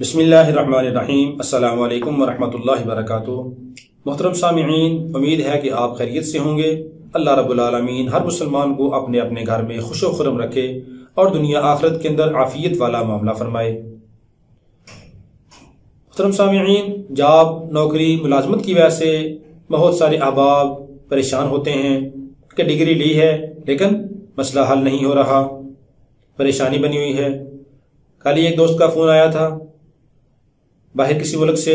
بسم اللہ الرحمن الرحیم۔ السلام علیکم ورحمۃ اللہ وبرکاتہ۔ محترم سامعین، امید ہے کہ آپ خیریت سے ہوں گے۔ اللہ رب العالمین ہر مسلمان کو اپنے اپنے گھر میں خوش و خرم رکھے اور دنیا آخرت کے اندر عافیت والا معاملہ فرمائے۔ محترم سامعین، جاب، نوکری، ملازمت کی وجہ سے بہت سارے احباب پریشان ہوتے ہیں کہ ڈگری لی ہے لیکن مسئلہ حل نہیں ہو رہا، پریشانی بنی ہوئی ہے۔ کل ہی ایک دوست کا فون آیا تھا باہر کسی ملک سے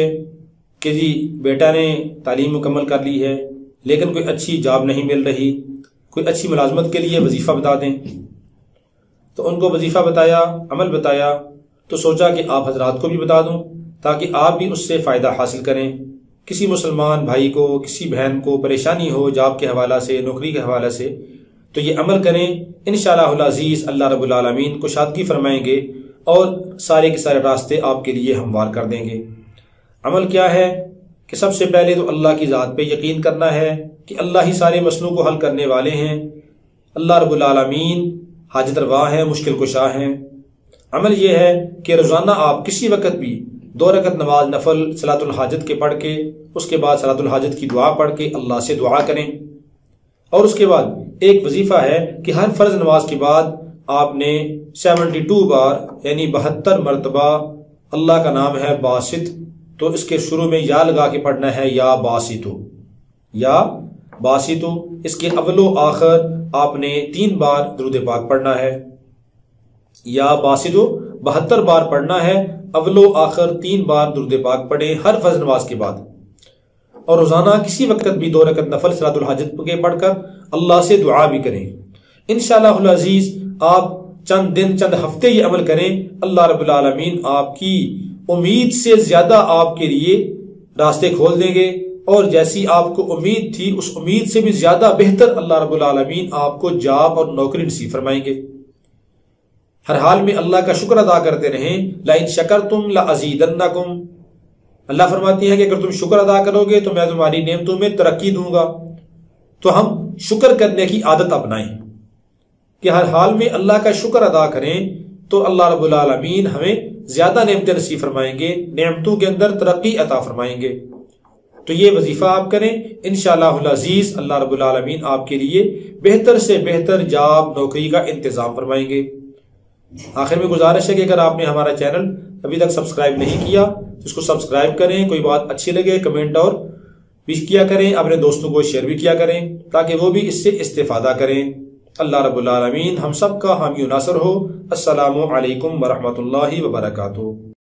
کہ جی بیٹا نے تعلیم مکمل کر لی ہے لیکن کوئی اچھی جاب نہیں مل رہی، کوئی اچھی ملازمت کے لیے وظیفہ بتا دیں۔ تو ان کو وظیفہ بتایا، عمل بتایا، تو سوچا کہ آپ حضرات کو بھی بتا دوں تاکہ آپ بھی اس سے فائدہ حاصل کریں۔ کسی مسلمان بھائی کو، کسی بہن کو پریشانی ہو جاب کے حوالہ سے، نوکری کے حوالہ سے، تو یہ عمل کریں، انشاءاللہ العزیز اللہ رب العالمین کشادگی فرمائیں گے اور سارے کے سارے راستے آپ کے لیے ہموار کر دیں گے۔ عمل کیا ہے کہ سب سے پہلے تو اللہ کی ذات پہ یقین کرنا ہے کہ اللہ ہی سارے مسئلوں کو حل کرنے والے ہیں، اللہ رب العالمین حاجت روا ہیں، مشکل کشا ہیں۔ عمل یہ ہے کہ روزانہ آپ کسی وقت بھی 2 رکعت نماز نفل صلاۃ الحاجت کے پڑھ کے، اس کے بعد صلاۃ الحاجت کی دعا پڑھ کے اللہ سے دعا کریں، اور اس کے بعد ایک وظیفہ ہے کہ ہر فرض نماز کے بعد آپ نے 72 بار یعنی 72 مرتبہ اللہ کا نام ہے باسط، تو اس کے شروع میں یا لگا کے پڑھنا ہے، یا باسطو، یا باسطو۔ اس کے اول و آخر آپ نے 3 بار درود پاک پڑھنا ہے، یا باسطو 72 بار پڑھنا ہے، اول و آخر 3 بار درود پاک پڑھیں ہر فرض نماز کے بعد، اور روزانہ کسی وقت بھی 2 رکعت نفل صلاۃ الحاجت کے پڑھ کر اللہ سے دعا بھی کریں۔ انشاءاللہ العزیز آپ چند دن، چند ہفتے یہ عمل کریں، اللہ رب العالمین آپ کی امید سے زیادہ آپ کے لیے راستے کھول دیں گے، اور جیسی آپ کو امید تھی اس امید سے بھی زیادہ بہتر اللہ رب العالمین آپ کو جاب اور نوکری نصیب فرمائیں گے۔ ہر حال میں اللہ کا شکر ادا کرتے رہیں۔ لئن شکرتم لازیدنکم، اللہ فرماتی ہے کہ اگر تم شکر ادا کرو گے تو میں تمہاری نعمتوں میں ترقی دوں گا۔ تو ہم شکر کرنے کی عادت اپنائیں کہ ہر حال میں اللہ کا شکر ادا کریں، تو اللہ رب العالمین ہمیں زیادہ نعمتیں نصیب فرمائیں گے، نعمتوں کے اندر ترقی عطا فرمائیں گے۔ تو یہ وظیفہ آپ کریں، انشاءاللہ العزیز اللہ رب العالمین آپ کے لیے بہتر سے بہتر جاب، نوکری کا انتظام فرمائیں گے۔ آخر میں گزارش ہے کہ اگر آپ نے ہمارا چینل ابھی تک سبسکرائب نہیں کیا تو اس کو سبسکرائب کریں، کوئی بات اچھی لگے کمنٹ اور بھی کیا کریں، اپنے دوستوں کو شیئر بھی کیا کریں تاکہ وہ بھی اس سے استفادہ کریں۔ اللہ رب العالمین ہم سب کا حامی و ناصر ہو۔ السلام علیکم ورحمۃ اللہ وبرکاتہ۔